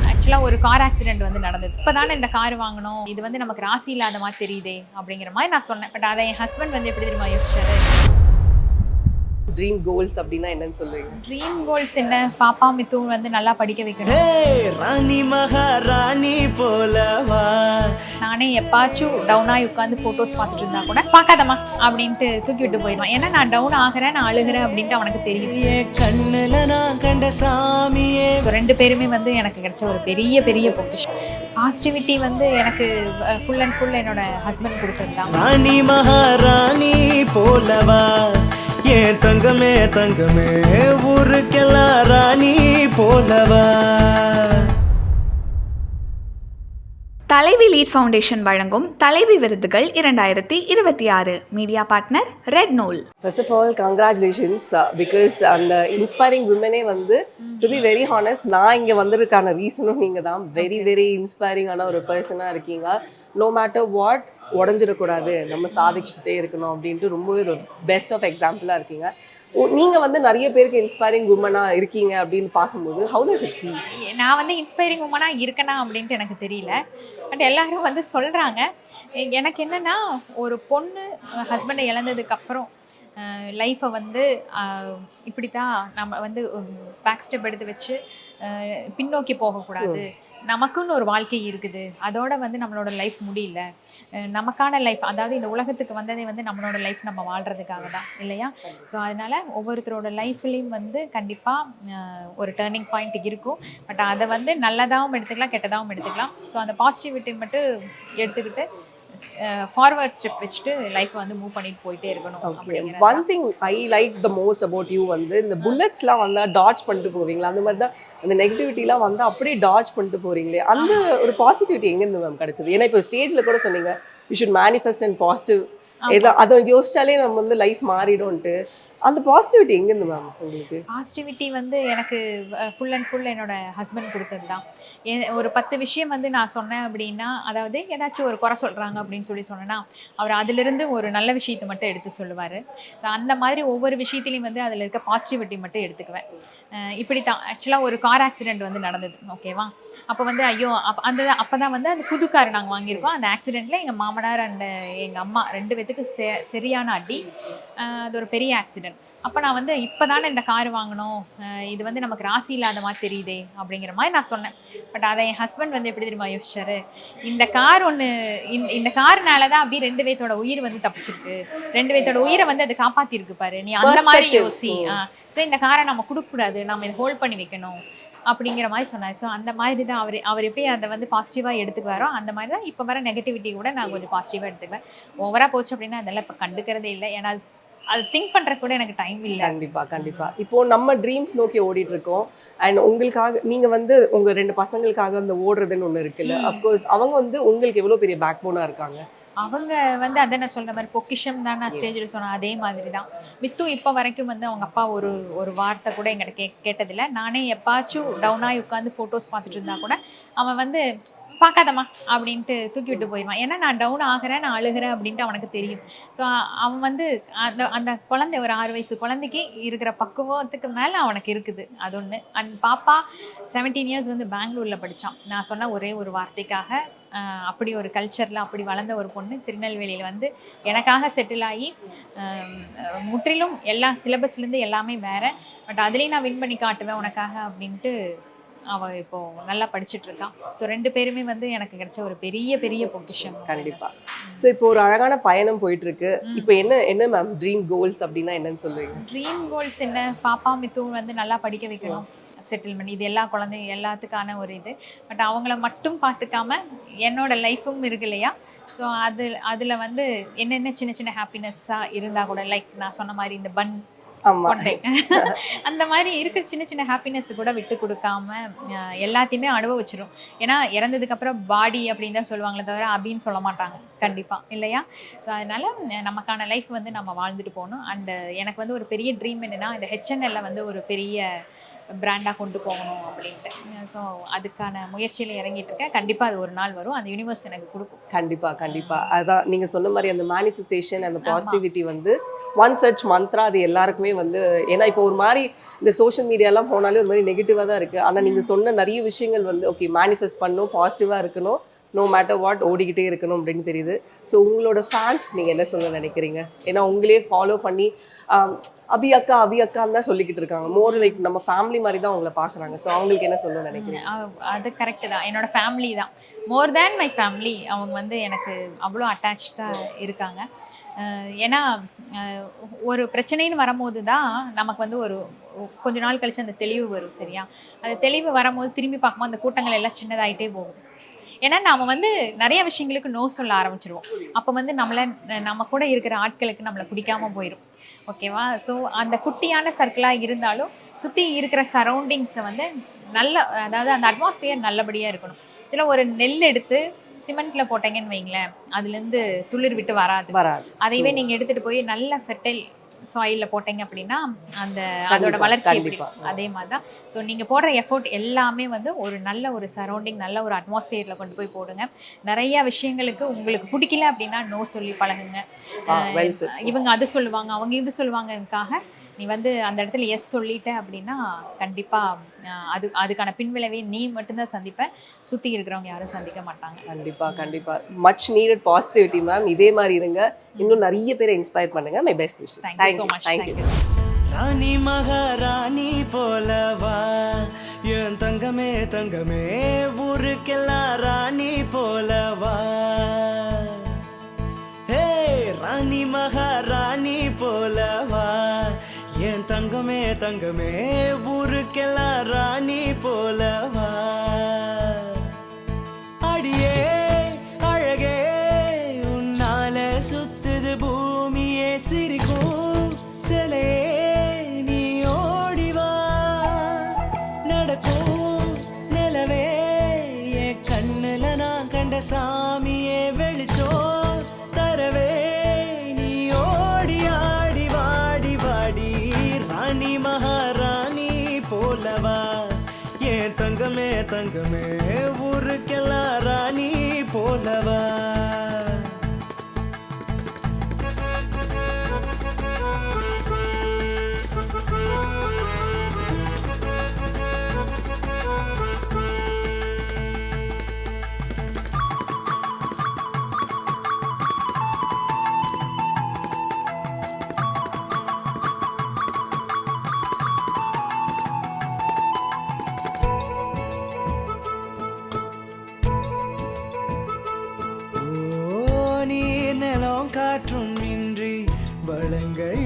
ஆக்சுவலாக ஒரு car accident வந்து நடந்தது. இப்போ தானே இந்த கார் வாங்கணும், இது வந்து நமக்கு ராசி இல்லாத மாதிரி தெரியுதே அப்படிங்கிற மாதிரி நான் சொன்னேன். பட் அதை என் ஹஸ்பண்ட் வந்து எப்படி தெரியுமா யோசிச்சாரு? ட்ரீம் கோல்ஸ் அப்படின்னா என்னன்னு சொல்லுவீங்க? ட்ரீம் கோல்ஸ் என்ன, பாப்பா மித்து வந்து நல்லா படிக்க வைக்கணும். ராணி மகாராணி போலவா. நானே எப்பாச்சும் டவுனாகி உட்காந்து ஃபோட்டோஸ் பார்த்துட்டு இருந்தா கூட பார்க்காதம்மா அப்படின்ட்டு தூக்கி விட்டு போயிடுவான். ஏன்னா நான் டவுன் ஆகிறேன், நான் அழுகிறேன் அப்படின்ட்டு அவனுக்கு தெரியும். கண்ணுல நான் கண்ட சாமியே. ரெண்டு பேருமே வந்து எனக்கு கிடைச்ச ஒரு பெரிய பெரிய பொக்கிஷம். பாசிட்டிவிட்டி வந்து எனக்கு ஃபுல் அண்ட் ஃபுல் என்னோட ஹஸ்பண்ட் கொடுத்துருந்தான். ராணி மகாராணி போலவா, ஏன் தங்கமே தங்கமே, ஊருக்கெல்லாம் ராணி போலவா. தலைவி லீட் ஃபவுண்டேஷன் வழங்கும் தலைவி விருதுகள் 2026. மீடியா பார்ட்னர் ரெட் நூல். First of all congratulations, because அந்த இன்ஸ்பைரிங் விமனே வந்து டு பி வெரி ஹானஸ்ட், நான் இங்கே வந்ததுக்கான ரீசனும் நீங்கள் தான். வெரி வெரி இன்ஸ்பைரிங்கான ஒரு பர்சனாக இருக்கீங்க. நோ மேட்டர் வாட், உடஞ்சிடக்கூடாது, நம்ம சாதிச்சுட்டே இருக்கணும் அப்படின்ட்டு ரொம்பவே ஒரு பெஸ்ட் ஆஃப் எக்ஸாம்பிளாக இருக்கீங்க. நீங்கள் வந்து நிறைய பேருக்கு இன்ஸ்பைரிங் உமனாக இருக்கீங்க அப்படின்னு பார்க்கும்போது ஹவு டஸ் இட் ஃபீல்? நான் வந்து இன்ஸ்பைரிங் உமனாக இருக்கேனா அப்படின்ட்டு எனக்கு தெரியல. பட் எல்லாரும் வந்து சொல்கிறாங்க. எனக்கு என்னென்னா, ஒரு பொண்ணு ஹஸ்பண்டை இழந்ததுக்கப்புறம் லைஃப்பை வந்து இப்படி தான் நம்ம வந்து பேக் ஸ்டெப் எடுத்து வச்சு பின்னோக்கி போகக்கூடாது. நமக்குன்னு ஒரு வாழ்க்கை இருக்குது, அதோட வந்து நம்மளோட லைஃப் முடியல. நமக்கான லைஃப், அதாவது இந்த உலகத்துக்கு வந்ததே வந்து நம்மளோட லைஃப் நம்ம வாழ்கிறதுக்காக தான் இல்லையா? ஸோ அதனால் ஒவ்வொருத்தரோட லைஃப்லேயும் வந்து கண்டிப்பாக ஒரு டேர்னிங் பாயிண்ட் இருக்கும். பட் அதை வந்து நல்லதாகவும் எடுத்துக்கலாம், கெட்டதாகவும் எடுத்துக்கலாம். ஸோ அந்த பாசிட்டிவிட்டி மட்டும் எடுத்துக்கிட்டு ஃபார்வர்ட் ஸ்டெப் வச்சுட்டு லைஃப்பை வந்து மூவ் பண்ணிட்டு போயிட்டே இருக்கணும். Okay, one thing I like the most about you வந்து இந்த புல்லட்ஸ்லாம் வந்தால் டாட்ஜ் பண்ணிட்டு போவீங்களா? அந்த மாதிரி தான் அந்த நெகட்டிவிட்டிலாம் வந்து அப்படியே டாட்ஜ் பண்ணிட்டு போகிறீங்களே, அந்த ஒரு பாசிட்டிவிட்டி எங்கேருந்து மேம் கிடைச்சது? ஏன்னா இப்போ ஸ்டேஜில் கூட சொன்னீங்க you should manifest and positive, அதை யோசிச்சாலே நம்ம வந்து லைஃப் மாறிடும்ட்டு. அந்த பாசிட்டிவிட்டி எங்கேருந்து மேம் உங்களுக்கு? பாசிட்டிவிட்டி வந்து எனக்கு ஃபுல் அண்ட் ஃபுல் என்னோட ஹஸ்பண்ட் கொடுத்தது தான். ஒரு 10 விஷயம் வந்து நான் சொன்னேன் அப்படின்னா, அதாவது ஏதாச்சும் ஒரு குறை சொல்கிறாங்க அப்படின்னு சொன்னேன்னா, அவர் அதிலிருந்து ஒரு நல்ல விஷயத்தை மட்டும் எடுத்து சொல்லுவார். அந்த மாதிரி ஒவ்வொரு விஷயத்துலையும் வந்து அதில் இருக்க பாசிட்டிவிட்டி மட்டும் எடுத்துக்குவேன். இப்படி தான் ஆக்சுவலாக ஒரு கார் ஆக்சிடெண்ட் வந்து நடந்தது, ஓகேவா? அப்போ வந்து ஐயோ அப்போ தான் வந்து அந்த புது கார் நாங்கள் வாங்கியிருக்கோம். அந்த ஆக்சிடெண்ட்டில் எங்கள் மாமனார் அண்ட் எங்கள் அம்மா 2 பேத்துக்கு சரியான அடி. அது ஒரு பெரிய ஆக்சிடெண்ட். அப்போ நான் வந்து இப்போ தானே இந்த கார் வாங்கணும், இது வந்து நமக்கு ராசி இல்லாத மாதிரி தெரியுதே அப்படிங்கிற மாதிரி நான் சொன்னேன். பட் அதை என் ஹஸ்பண்ட் வந்து எப்படி தெரியுமா யோசிச்சாரு? இந்த கார் இந்த கார்னால தான் அப்படி 2 பேத்தோட உயிர் வந்து தப்பிச்சிருக்கு, 2 பேத்தோட உயிரை வந்து அது காப்பாற்றிருக்கு பாரு, நீ அந்த மாதிரி யோசி. ஸோ இந்த காரை நம்ம கொடுக்கக்கூடாது, நம்ம இதை ஹோல்ட் பண்ணி வைக்கணும் அப்படிங்கிற மாதிரி சொன்னார். ஸோ அந்த மாதிரி தான் அவர் எப்படி அதை வந்து பாசிட்டிவாக எடுத்துக்குவாரோ அந்த மாதிரி தான் இப்போ வர நெகட்டிவிட்டி கூட நான் கொஞ்சம் பாசிட்டிவாக எடுத்துக்குவேன். ஓவராக போச்சு அப்படின்னா அதெல்லாம் இப்போ கண்டுக்கிறதே இல்லை. ஏன்னா அது திங்க் பண்ணுற கூட எனக்கு டைம் இல்லை. கண்டிப்பாக இப்போ நம்ம ட்ரீம்ஸ் நோக்கி ஓடிட்டு இருக்கோம். அண்ட் உங்களுக்காக நீங்கள் வந்து உங்கள் 2 பசங்களுக்காக அந்த ஓடுறதுன்னு ஒன்று இருக்குல்ல, அஃப்கோர்ஸ் அவங்க வந்து உங்களுக்கு எவ்வளோ பெரிய பேக் போனாக இருக்காங்க. அவங்க வந்து அதை நான் சொல்கிற மாதிரி பொக்கிஷம் தான். நான் ஸ்டேஜில் சொன்னேன் அதே மாதிரி தான். மித்து இப்போ வரைக்கும் வந்து அவங்க அப்பா ஒரு வார்த்தை கூட என்கிட்ட கேட்டதில்லை. நானே எப்பாச்சும் டவுனாகி உட்காந்து ஃபோட்டோஸ் பார்த்துட்டு இருந்தா கூட அவன் வந்து பார்க்காதம்மா அப்படின்ட்டு தூக்கி விட்டு போயிடுவான். ஏன்னா நான் டவுன் ஆகிறேன், நான் அழுகிறேன் அப்படின்ட்டு அவனுக்கு தெரியும். ஸோ அவன் வந்து அந்த குழந்தை, ஒரு 6 வயசு குழந்தைக்கு இருக்கிற பக்குவத்துக்கு மேலே அவனுக்கு இருக்குது. அது ஒன்று. அண்ட் பாப்பா 17 இயர்ஸ் வந்து பெங்களூரில் படித்தான். நான் சொன்ன ஒரே ஒரு வார்த்தைக்காக அப்படி ஒரு கல்ச்சரில் அப்படி வளர்ந்த ஒரு பொண்ணு திருநெல்வேலியில் வந்து எனக்காக செட்டில் ஆகி முற்றிலும் எல்லா சிலபஸ்லேருந்து எல்லாமே வேறு, பட் அதுலேயும் நான் வின் பண்ணி காட்டுவேன் உனக்காக அப்படின்ட்டு அவள் இப்போ நல்லா படிச்சுட்டு இருக்கான். ஸோ 2 பேருமே வந்து எனக்கு கிடைச்ச ஒரு பெரிய பெரிய பொக்கிஷம். கண்டிப்பா. ஸோ இப்போ ஒரு அழகான பயணம் போயிட்டு இருக்கு. இப்போ என்ன மேம் ட்ரீம் கோல்ஸ் அப்படின்னா என்னன்னு சொல்லுவீங்க? ட்ரீம் கோல்ஸ் என்ன, பாப்பா மித்து வந்து நல்லா படிக்க வைக்கணும், செட்டில்மெண்ட், இது எல்லா குழந்தைங்க எல்லாத்துக்கான ஒரு இது. பட் அவங்கள மட்டும் பார்த்துக்காம என்னோட லைஃப்பும் இருக்கு இல்லையா? ஸோ அதில் வந்து என்னென்ன சின்ன சின்ன ஹாப்பினஸ்ஸாக இருந்தால் கூட, லைக் நான் சொன்ன மாதிரி இந்த பன் அந்த மாதிரி இருக்கிற சின்ன சின்ன ஹாப்பினஸ் கூட விட்டு கொடுக்காம எல்லாத்தையுமே அனுபவிச்சிடும். ஏன்னா இறந்ததுக்கு அப்புறம் பாடி அப்படின்னு தான் சொல்லுவாங்களே தவிர அப்படின்னு சொல்ல மாட்டாங்க கண்டிப்பா இல்லையா? ஸோ அதனால நமக்கான லைஃப் வந்து நம்ம வாழ்ந்துட்டு போகணும். அண்ட் எனக்கு வந்து ஒரு பெரிய ட்ரீம் என்னன்னா, இந்த ஹெச்என்எல்ல வந்து ஒரு பெரிய பிராண்டாக கொண்டு போகணும் அப்படின்ட்டு. ஸோ அதுக்கான முயற்சியில் இறங்கிட்டு இருக்கேன். கண்டிப்பாக அது ஒரு நாள் வரும், அந்த யூனிவர்ஸ் எனக்கு கொடுக்கும். கண்டிப்பாக அதான் நீங்கள் சொன்ன மாதிரி அந்த மேனிஃபெஸ்டேஷன் அந்த பாசிட்டிவிட்டி வந்து ஒன் சச் மந்த்ரா அது எல்லாருக்குமே வந்து, ஏன்னா இப்போ ஒரு மாதிரி இந்த சோஷியல் மீடியாலாம் போனாலே ஒரு மாதிரி நெகட்டிவாக தான் இருக்குது. ஆனால் நீங்கள் சொன்ன நிறைய விஷயங்கள் வந்து ஓகே மேனிஃபெஸ்ட் பண்ணணும், பாசிட்டிவாக இருக்கணும், நோ மேட்டர் வாட் ஓடிக்கிட்டே இருக்கணும் அப்படின்னு தெரியுது. ஸோ உங்களோட ஃபேன்ஸ் நீங்கள் என்ன சொல்ல நினைக்கிறீங்க? ஏன்னா உங்களே ஃபாலோ பண்ணி அபி அக்கான்னு தான் சொல்லிக்கிட்டு இருக்காங்க. மோர் லைக் நம்ம ஃபேமிலி மாதிரி தான் உங்களை பார்க்குறாங்க. ஸோ அவங்களுக்கு என்ன சொல்ல நினைக்கிறீங்க? அது கரெக்டு தான். என்னோட ஃபேமிலி தான், மோர் தேன் மை ஃபேமிலி. அவங்க வந்து எனக்கு அவ்வளோ அட்டாச்சாக இருக்காங்க. ஏன்னா ஒரு பிரச்சனைன்னு வரும்போது தான் நமக்கு வந்து ஒரு கொஞ்ச நாள் கழிச்சு அந்த தெளிவு வரும். சரியா? அந்த தெளிவு வரும்போது திரும்பி பார்க்கும்போது அந்த கூட்டங்கள் எல்லாம் சின்னதாகிட்டே போகும். ஏன்னா நாம் வந்து நிறைய விஷயங்களுக்கு நோ சொல்ல ஆரம்பிச்சிருவோம். அப்போ வந்து நம்ம கூட இருக்கிற ஆட்களுக்கு நம்மளை பிடிக்காமல் போயிடும். ஓகேவா? ஸோ அந்த குட்டியான சர்க்கிளாக இருந்தாலும் சுற்றி இருக்கிற சரௌண்டிங்ஸை வந்து அதாவது அந்த அட்மாஸ்பியர் நல்லபடியாக இருக்கணும். இதில் ஒரு நெல் எடுத்து சிமெண்ட்டில் போட்டீங்கன்னு வைங்களேன், அதுலேருந்து துளிர் விட்டு வராது. அதையவே நீங்கள் எடுத்துகிட்டு போய் நல்ல ஃபெர்டைல் சாயிலில் போட்டீங்க அப்படின்னா அதோட வளர்ச்சி எப்படி அதே மாதிரி தான். ஸோ நீங்கள் போடுற எஃபோர்ட் எல்லாமே வந்து ஒரு நல்ல ஒரு சரௌண்டிங், நல்ல ஒரு அட்மாஸ்பியரில் கொண்டு போய் போடுங்க. நிறைய விஷயங்களுக்கு உங்களுக்கு பிடிக்கல அப்படின்னா நோ சொல்லி பழகுங்க. இவங்க அது சொல்லுவாங்க, அவங்க இது சொல்லுவாங்கக்காக நீ வந்து அந்த இடத்துல எஸ் சொல்லிட்ட அப்படின்னா கண்டிப்பாக அதுக்கான பின்விளைவை நீ மட்டும்தான் சந்திப்ப, சுற்றி இருக்கிறவங்க யாரும் சந்திக்க மாட்டாங்க. கண்டிப்பாக மச் நீடட் பாசிட்டிவிட்டி மேம். இதே மாதிரி இருங்க, இன்னும் நிறைய பேரை இன்ஸ்பயர் பண்ணுங்க. My best wishes. Thank you so much. Thank you. ராணி மகாராணி போலவா என் தங்கமே தங்கமே, ஊருக்கெல்லாம் ராணி போலவா. ஹே ராணி மகாராணி போலவா என் தங்கமே தங்கமே, ஊருக்கெல்லாம் ராணி போலவா. அடியே அழகே உன்னால சுத்துது பூமியே சிரிக்கும் சிலே, நீ ஓடிவா நடக்கும் நிலவே என் கண்ணுல நான் கண்ட சாமியே வெளிச்சம் தரவே, நீ ஓடி ஆடி வாடி வாடி ராணி மகாராணி போலவா என் தங்கமே தங்கமே, ஊருக்கெல்லாம் ராணி போலவா. காற்றும் இன்றி வளங்கள்